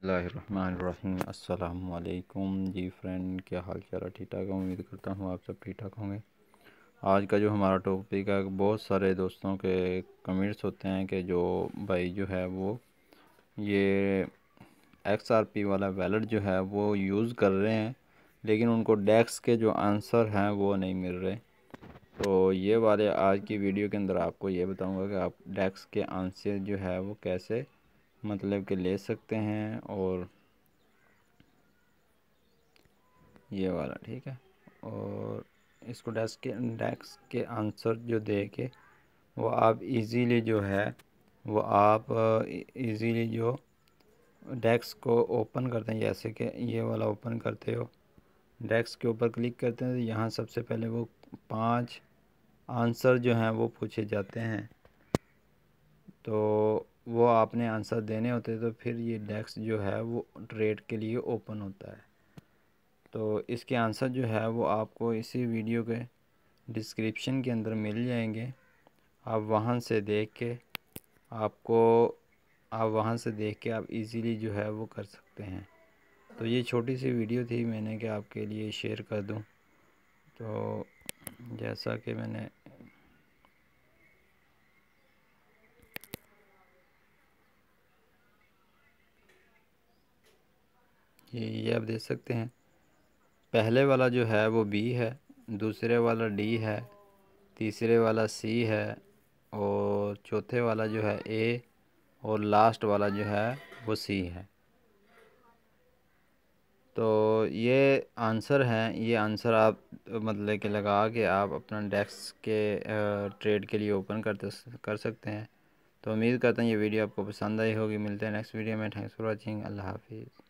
बिस्मिल्लाहिर्रहमानिर्रहीम। अस्सलाम वालेकुम जी फ्रेंड, क्या हाल चाल है? ठीक ठाक है, उम्मीद करता हूँ आप सब ठीक ठाक होंगे। आज का जो हमारा टॉपिक है, बहुत सारे दोस्तों के कमेंट्स होते हैं कि जो भाई जो है वो ये XRP वाला वैलेट जो है वो यूज़ कर रहे हैं, लेकिन उनको डेक्स के जो आंसर हैं वो नहीं मिल रहे। तो ये वाले आज की वीडियो के अंदर आपको ये बताऊंगा कि आप डेक्स के आंसर जो है वो कैसे मतलब कि ले सकते हैं। और ये वाला ठीक है, और इसको डेक्स के आंसर जो दे के वो आप इजीली जो है वो आप इजीली जो डेक्स को ओपन करते हैं, जैसे कि ये वाला ओपन करते हो, डेक्स के ऊपर क्लिक करते हैं तो यहाँ सबसे पहले वो 5 आंसर जो हैं वो पूछे जाते हैं। तो वो आपने आंसर देने होते हैं, तो फिर ये डेक्स जो है वो ट्रेड के लिए ओपन होता है। तो इसके आंसर जो है वो आपको इसी वीडियो के डिस्क्रिप्शन के अंदर मिल जाएंगे। आप वहां से देख के आप इजीली जो है वो कर सकते हैं। तो ये छोटी सी वीडियो थी, मैंने कि आपके लिए शेयर कर दूं। तो जैसा कि मैंने ये आप देख सकते हैं, पहले वाला जो है वो B है, दूसरे वाला D है, तीसरे वाला C है, और चौथे वाला जो है A, और लास्ट वाला जो है वो C है। तो ये आंसर हैं, ये आंसर आप मतलब कि लगा के आप अपना डेस्क के ट्रेड के लिए ओपन कर सकते हैं। तो उम्मीद करता हूँ ये वीडियो आपको पसंद आई होगी। मिलते हैं नेक्स्ट वीडियो में। Thanks for watching. अल्लाह हाफिज़।